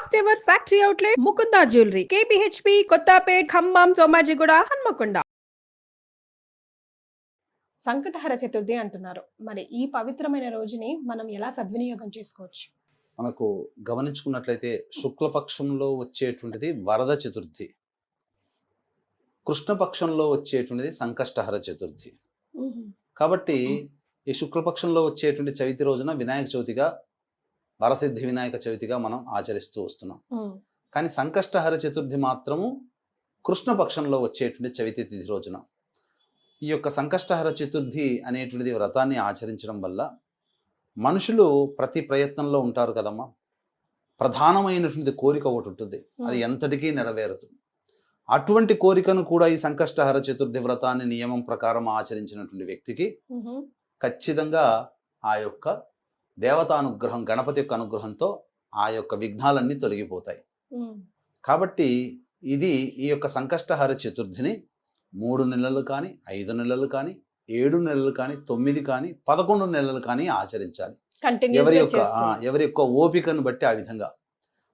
First ever factory outlet Mukunda jewellery KPHB Kothapet Khammam Somajiguda Hanamkonda. Sankatahara Chaturthi అంటున్నారు. మరి ఈ పవిత్రమైన రోజుని మనం ఎలా సద్వినియోగం చేసుకోవచ్చు? మనకు గమనించుకున్నట్లయితే శుక్లపక్షంలో వచ్చేటువంటిది వరద చతుర్థి, కృష్ణపక్షంలో వచ్చేటువంటిది సంకష్టహర చతుర్థి. కాబట్టి ఈ శుక్లపక్షంలో వచ్చేటువంటి చవితి రోజున వినాయక చవితిగా, వరసిద్ధి వినాయక చవితిగా మనం ఆచరిస్తూ వస్తున్నాం. కానీ సంకష్టహర చతుర్థి మాత్రము కృష్ణపక్షంలో వచ్చేటువంటి చవితి తిథి రోజున. ఈ యొక్క సంకష్టహర చతుర్థి అనేటువంటిది వ్రతాన్ని ఆచరించడం వల్ల మనుషులు ప్రతి ప్రయత్నంలో ఉంటారు కదమ్మా. ప్రధానమైనటువంటి కోరిక ఒకటి ఉంటుంది, అది ఎంతటికీ నెరవేరదు. అటువంటి కోరికను కూడా ఈ సంకష్టహర చతుర్థి వ్రతాన్ని నియమం ప్రకారం ఆచరించినటువంటి వ్యక్తికి ఖచ్చితంగా ఆ యొక్క దేవతానుగ్రహం, గణపతి యొక్క అనుగ్రహంతో ఆ యొక్క విఘ్నాలన్నీ తొలగిపోతాయి. కాబట్టి ఇది ఈ యొక్క సంకష్టహర చతుర్థిని 3 నెలలు కానీ, 5 నెలలు కానీ, 7 నెలలు కానీ, 9 కానీ, 11 నెలలు కానీ ఆచరించాలి. ఎవరి యొక్క ఓపికను బట్టి ఆ విధంగా.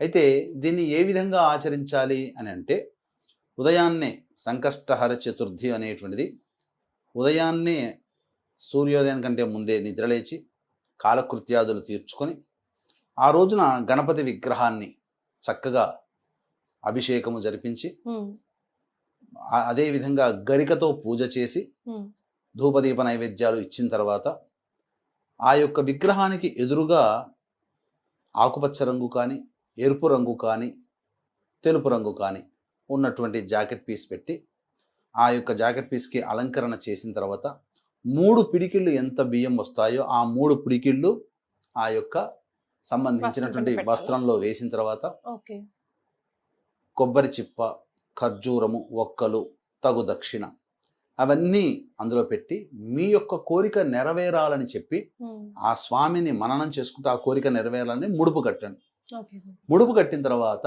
అయితే దీన్ని ఏ విధంగా ఆచరించాలి అని అంటే, ఉదయాన్నే సంకష్టహర చతుర్థి అనేటువంటిది ఉదయాన్నే సూర్యోదయం కంటే ముందే నిద్రలేచి కాలకృత్యాదులు తీర్చుకొని ఆ రోజున గణపతి విగ్రహాన్ని చక్కగా అభిషేకము జరిపించి, అదేవిధంగా గరికతో పూజ చేసి ధూపదీప నైవేద్యాలు ఇచ్చిన తర్వాత ఆ యొక్క విగ్రహానికి ఎదురుగా ఆకుపచ్చ రంగు కానీ, ఎరుపు రంగు కానీ, తెలుపు రంగు కానీ ఉన్నటువంటి జాకెట్ పీస్ పెట్టి ఆ యొక్క జాకెట్ పీస్కి అలంకరణ చేసిన తర్వాత 3 పిడికిళ్ళు ఎంత బియ్యం వస్తాయో ఆ 3 పిడికిళ్ళు ఆ యొక్క సంబంధించినటువంటి వస్త్రంలో వేసిన తర్వాత కొబ్బరి చిప్ప, ఖర్జూరము, ఒక్కలు, తగు దక్షిణ అవన్నీ అందులో పెట్టి మీ యొక్క కోరిక నెరవేరాలని చెప్పి ఆ స్వామిని మననం చేసుకుంటూ ఆ కోరిక నెరవేరాలని ముడుపు కట్టండి. ముడుపు కట్టిన తర్వాత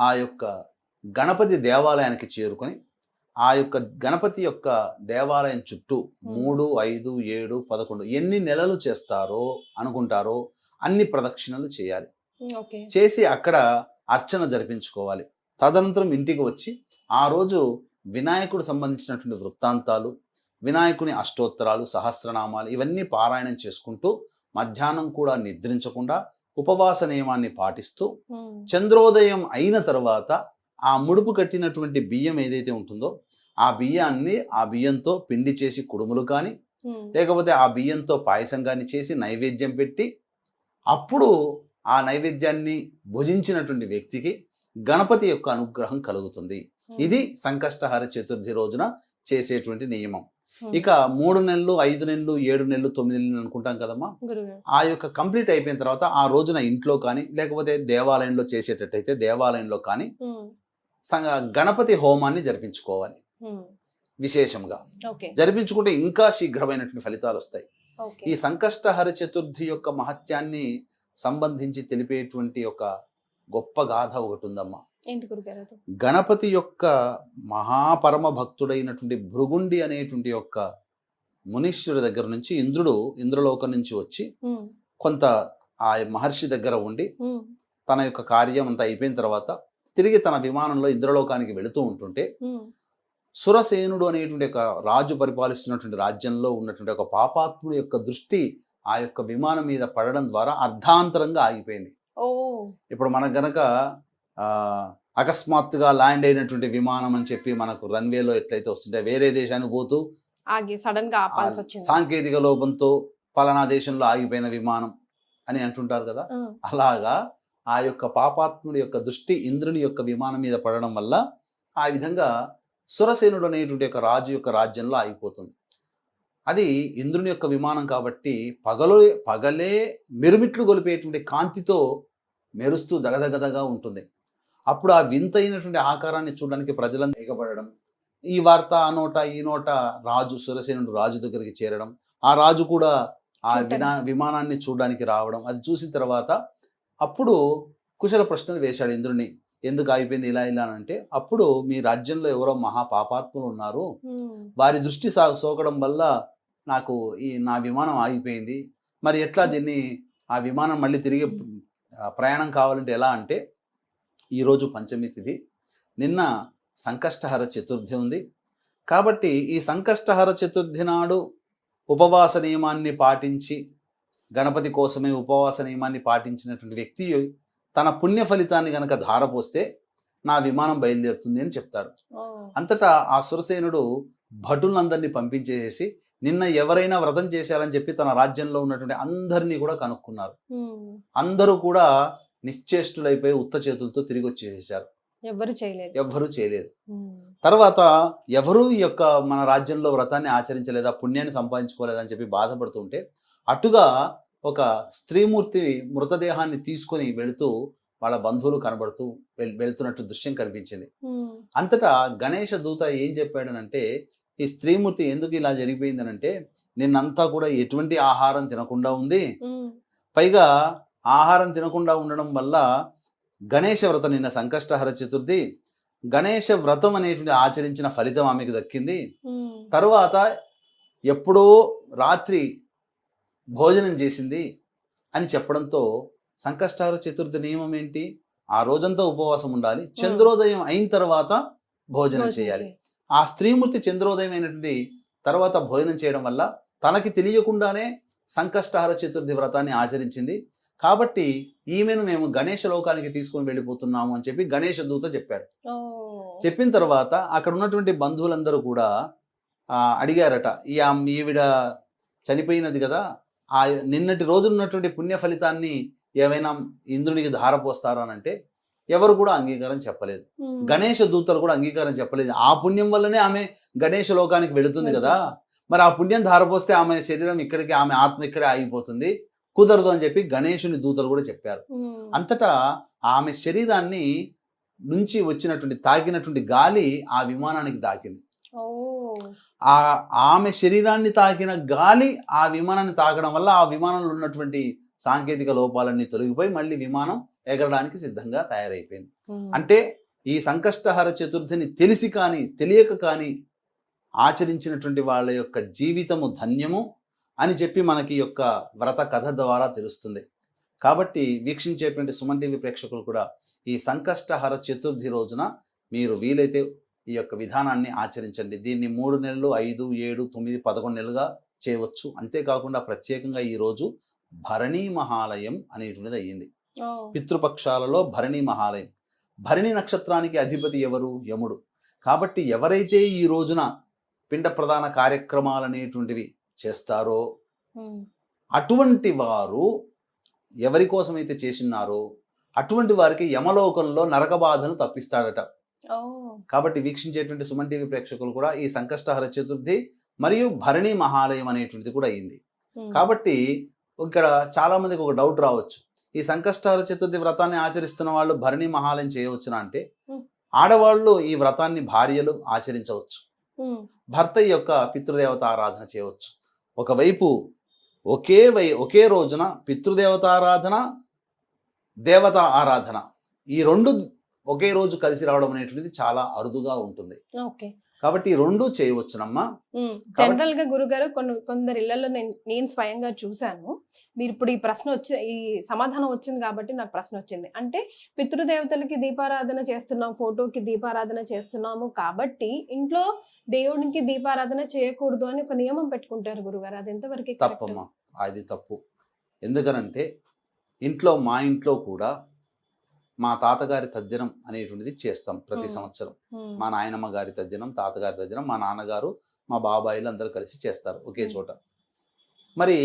ఆ యొక్క గణపతి దేవాలయానికి చేరుకొని ఆ యొక్క గణపతి యొక్క దేవాలయం చుట్టూ 3, 5, 7, 11 ఎన్ని నెలలు చేస్తారో అనుకుంటారో అన్ని ప్రదక్షిణలు చేయాలి. చేసి అక్కడ అర్చన జరిపించుకోవాలి. తదనంతరం ఇంటికి వచ్చి ఆ రోజు వినాయకుడు సంబంధించినటువంటి వృత్తాంతాలు, వినాయకుని అష్టోత్తరాలు, సహస్రనామాలు ఇవన్నీ పారాయణం చేసుకుంటూ మధ్యాహ్నం కూడా నిద్రించకుండా ఉపవాస నియమాన్ని పాటిస్తూ చంద్రోదయం అయిన తర్వాత ఆ ముడుపు కట్టినటువంటి బియ్యం ఏదైతే ఉంటుందో ఆ బియ్యాన్ని ఆ బియ్యంతో పిండి చేసి కుడుములు కానీ, లేకపోతే ఆ బియ్యంతో పాయసం కానీ చేసి నైవేద్యం పెట్టి అప్పుడు ఆ నైవేద్యాన్ని భుజించినటువంటి వ్యక్తికి గణపతి యొక్క అనుగ్రహం కలుగుతుంది. ఇది సంకష్టహర చతుర్థి రోజున చేసేటువంటి నియమం. ఇక 3 నెలలు, 5 నెలలు, 7 నెలలు, 9 నెలలు అనుకుంటాం కదమ్మా. ఆ యొక్క కంప్లీట్ అయిపోయిన తర్వాత ఆ రోజున ఇంట్లో కానీ, లేకపోతే దేవాలయంలో చేసేటట్టయితే దేవాలయంలో కానీ గణపతి హోమాన్ని జరిపించుకోవాలి. విశేషంగా జరిపించుకుంటే ఇంకా శీఘ్రమైనటువంటి ఫలితాలు వస్తాయి. ఈ సంకష్టహర చతుర్థి యొక్క మహత్యాన్ని సంబంధించి తెలిపేటువంటి ఒక గొప్ప గాథ ఒకటి ఉందమ్మా. గణపతి యొక్క మహాపరమ భక్తుడైనటువంటి భృగుండి అనేటువంటి యొక్క మునీశ్వరుడి దగ్గర నుంచి ఇంద్రలోకం నుంచి వచ్చి కొంత ఆ మహర్షి దగ్గర ఉండి తన యొక్క కార్యం అంతా అయిపోయిన తర్వాత తిరిగి తన విమానంలో ఇంద్రలోకానికి వెళుతూ ఉంటుంటే సురసేనుడు అనేటువంటి ఒక రాజు పరిపాలిస్తున్నటువంటి రాజ్యంలో ఉన్నటువంటి ఒక పాపాత్ముడి యొక్క దృష్టి ఆ యొక్క విమానం మీద పడడం ద్వారా అర్ధాంతరంగా ఆగిపోయింది. ఇప్పుడు మనకు గనక అకస్మాత్తుగా ల్యాండ్ అయినటువంటి విమానం అని చెప్పి మనకు రన్వేలో ఎట్లయితే వస్తుంటే వేరే దేశానికి పోతూ సడన్ గా సాంకేతిక లోపంతో పలానా దేశంలో ఆగిపోయిన విమానం అని అంటుంటారు కదా. అలాగా ఆ యొక్క పాపాత్ముడి యొక్క దృష్టి ఇంద్రుని యొక్క విమానం మీద పడడం వల్ల ఆ విధంగా సురసేనుడు అనేటువంటి ఒక రాజు యొక్క రాజ్యంలో ఆగిపోతుంది. అది ఇంద్రుని యొక్క విమానం కాబట్టి పగలే మెరుమిట్లు గొలిపేటువంటి కాంతితో మెరుస్తూ దగదగదగా ఉంటుంది. అప్పుడు ఆ వింతైనటువంటి ఆకారాన్ని చూడడానికి ప్రజలంతా ఎగబడడం, ఈ వార్త ఆ నోట ఈ నోట సురసేనుడు రాజు దగ్గరికి చేరడం, ఆ రాజు కూడా ఆ విమానాన్ని చూడడానికి రావడం, అది చూసిన తర్వాత అప్పుడు కుశల ప్రశ్నలు వేశాడు ఇంద్రుని. ఎందుకు ఆగిపోయింది ఇలా అంటే, అప్పుడు మీ రాజ్యంలో ఎవరో మహాపాపాత్ములు ఉన్నారు, వారి దృష్టి సోకడం వల్ల నా విమానం ఆగిపోయింది, మరి ఎట్లా దీన్ని ఆ విమానం మళ్ళీ తిరిగి ప్రయాణం కావాలంటే ఎలా అంటే ఈరోజు పంచమి తిథి, నిన్న సంకష్టహర చతుర్థి ఉంది. కాబట్టి ఈ సంకష్టహర చతుర్థి నాడు ఉపవాస నియమాన్ని పాటించి, గణపతి కోసమే ఉపవాస నియమాన్ని పాటించినటువంటి వ్యక్తి తన పుణ్య ఫలితాన్ని గనక ధారపోస్తే నా విమానం బయలుదేరుతుంది అని చెప్తాడు. అంతటా ఆ సురసేనుడు భటులందరినీ పంపించేసి నిన్న ఎవరైనా వ్రతం చేశారని చెప్పి తన రాజ్యంలో ఉన్నటువంటి అందరినీ కూడా కనుక్కున్నారు. అందరూ కూడా నిశ్చేష్టులైపోయి ఉత్త చేతులతో తిరిగి వచ్చేసేసారు. ఎవ్వరూ చేయలేదు. తర్వాత ఎవరు ఈ యొక్క మన రాజ్యంలో వ్రతాన్ని ఆచరించలేదా, పుణ్యాన్ని సంపాదించుకోలేదని చెప్పి బాధపడుతుంటే అటుగా ఒక స్త్రీమూర్తి మృతదేహాన్ని తీసుకొని వెళుతూ వాళ్ళ బంధువులు కనబడుతూ వెళ్తున్నట్టు దృశ్యం కనిపించింది. అంతటా గణేష దూత ఏం చెప్పాడనంటే, ఈ స్త్రీమూర్తి ఎందుకు ఇలా జరిగిపోయిందనంటే, నిన్నంతా కూడా ఎటువంటి ఆహారం తినకుండా ఉంది, పైగా ఆహారం తినకుండా ఉండడం వల్ల గణేష వ్రతం, నిన్న సంకష్టహర చతుర్థి, గణేష వ్రతం అనేటువంటి ఆచరించిన ఫలితం ఆమెకు దక్కింది. తరువాత ఎప్పుడో రాత్రి భోజనం చేసింది అని చెప్పడంతో, సంకష్టహర చతుర్థి నియమం ఏంటి, ఆ రోజంతా ఉపవాసం ఉండాలి, చంద్రోదయం అయిన తర్వాత భోజనం చేయాలి. ఆ స్త్రీమూర్తి చంద్రోదయం అయినటువంటి తర్వాత భోజనం చేయడం వల్ల తనకి తెలియకుండానే సంకష్టహర చతుర్థి వ్రతాన్ని ఆచరించింది. కాబట్టి ఈమెను మేము గణేష లోకానికి తీసుకుని వెళ్ళిపోతున్నాము అని చెప్పి గణేష దూత చెప్పాడు. చెప్పిన తర్వాత అక్కడ ఉన్నటువంటి బంధువులందరూ కూడా అడిగారట, ఈవిడ చనిపోయినది కదా, ఆ నిన్నటి రోజు ఉన్నటువంటి పుణ్య ఫలితాన్ని ఏమైనా ఇంద్రునికి ధారపోస్తారా అని అంటే ఎవరు కూడా అంగీకారం చెప్పలేదు. గణేష దూతలు కూడా అంగీకారం చెప్పలేదు. ఆ పుణ్యం వల్లనే ఆమె గణేష లోకానికి వెళుతుంది కదా, మరి ఆ పుణ్యం ధారపోస్తే ఆమె శరీరం ఇక్కడికి, ఆమె ఆత్మ ఇక్కడే ఆగిపోతుంది, కుదరదు అని చెప్పి గణేషుని దూతలు కూడా చెప్పారు. అంతటా ఆమె శరీరాన్ని నుంచి వచ్చినటువంటి తాకినటువంటి గాలి ఆ విమానానికి తాకింది. ఆమె శరీరాన్ని తాకిన గాలి ఆ విమానాన్ని తాకడం వల్ల ఆ విమానంలో ఉన్నటువంటి సాంకేతిక లోపాలన్నీ తొలగిపోయి మళ్ళీ విమానం ఎగరడానికి సిద్ధంగా తయారైపోయింది. అంటే ఈ సంకష్టహర చతుర్థిని తెలిసి కానీ తెలియక కానీ ఆచరించినటువంటి వాళ్ళ యొక్క జీవితము ధన్యము అని చెప్పి మనకి యొక్క వ్రత కథ ద్వారా తెలుస్తుంది. కాబట్టి వీక్షించేటువంటి సుమన్ టీవీ ప్రేక్షకులు కూడా ఈ సంకష్టహర చతుర్థి రోజున మీరు వీలైతే ఈ యొక్క విధానాన్ని ఆచరించండి. దీన్ని 3 నెలలు, 5, 7, 9, 11 నెలలుగా చేయవచ్చు. అంతేకాకుండా ప్రత్యేకంగా ఈరోజు భరణీ మహాలయం అనేటువంటిది అయ్యింది. పితృపక్షాలలో భరణీ మహాలయం. భరణి నక్షత్రానికి అధిపతి ఎవరు? యముడు. కాబట్టి ఎవరైతే ఈ రోజున పిండ ప్రధాన కార్యక్రమాలు అనేటువంటివి చేస్తారో అటువంటి వారు ఎవరి కోసమైతే చేసినారో అటువంటి వారికి యమలోకంలో నరక బాధను తప్పిస్తాడట. కాబట్టి వీక్షించేటువంటి సుమన్ టీవీ ప్రేక్షకులు కూడా ఈ సంకష్టహర చతుర్థి మరియు భరణీ మహాలయం అనేటువంటిది కూడా అయింది. కాబట్టి ఇక్కడ చాలా మందికి ఒక డౌట్ రావచ్చు, ఈ సంకష్టహర చతుర్థి వ్రతాన్ని ఆచరిస్తున్న వాళ్ళు భరణీ మహాలయం చేయవచ్చునా అంటే, ఆడవాళ్ళు ఈ వ్రతాన్ని భార్యలు ఆచరించవచ్చు, భర్త యొక్క పితృదేవత ఆరాధన చేయవచ్చు. ఒకవైపు ఒకే రోజున పితృదేవతారాధన, దేవతా ఆరాధన ఈ రెండు ఒకే రోజు కలిసి రావడం అనేటువంటిది చాలా అరుదుగా ఉంటుంది. కాబట్టి ఈ రెండు చేయవచ్చునమ్మా. జనరల్ గా గురుగారు కొందరు ఇళ్లలో నేను స్వయంగా చూశాను. మీరు ఇప్పుడు ఈ సమాధానం వచ్చింది కాబట్టి నాకు ప్రశ్న వచ్చింది. అంటే పితృదేవతలకి దీపారాధన చేస్తున్నాం, ఫోటోకి దీపారాధన చేస్తున్నాము కాబట్టి ఇంట్లో దేవునికి దీపారాధన చేయకూడదు అని ఒక నియమం పెట్టుకుంటారు గురుగారు. అది ఎంతవరకు తప్పమ్మా? అది తప్పు. ఎందుకనంటే మా ఇంట్లో కూడా మా తాతగారి తద్దినం అనేటువంటిది చేస్తాం ప్రతి సంవత్సరం. మా నాయనమ్మ గారి తద్దినం, తాతగారి తద్దినం, మా నాన్నగారు, మా బాబాయిలు అందరూ కలిసి చేస్తారు ఒకే చోట. మరి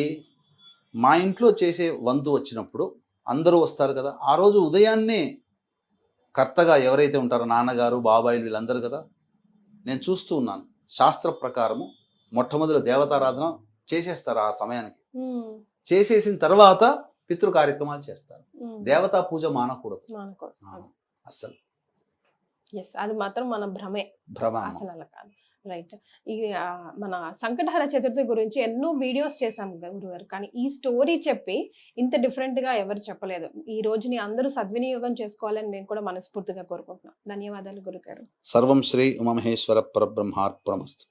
మా ఇంట్లో చేసే వంతు వచ్చినప్పుడు అందరూ వస్తారు కదా, ఆ రోజు ఉదయాన్నే కర్తగా ఎవరైతే ఉంటారో నాన్నగారు, బాబాయిలు వీళ్ళందరూ కదా, నేను చూస్తూ ఉన్నాను. శాస్త్ర ప్రకారము మొట్టమొదటి దేవతారాధన చేసేస్తారు ఆ సమయానికి. చేసేసిన తర్వాత పితృ కార్యక్రమాలు చేస్తారు. దేవతా పూజ మానకూడదు అస్సలు. అది మాత్రం మన భ్రమ అసలు అలా కాదు. రైట్. ఈ మన సంకటహర చతుర్థి గురించి ఎన్నో వీడియోస్ చేశాం గురుగారు, కానీ ఈ స్టోరీ చెప్పి ఇంత డిఫరెంట్ గా ఎవరు చెప్పలేదు. ఈ రోజుని అందరూ సద్వినియోగం చేసుకోవాలని మేము కూడా మనస్ఫూర్తిగా కోరుకుంటున్నాం. ధన్యవాదాలు గురుగారు. సర్వం శ్రీ ఉమామహేశ్వర పరబ్రహ్మార్పణమస్తు.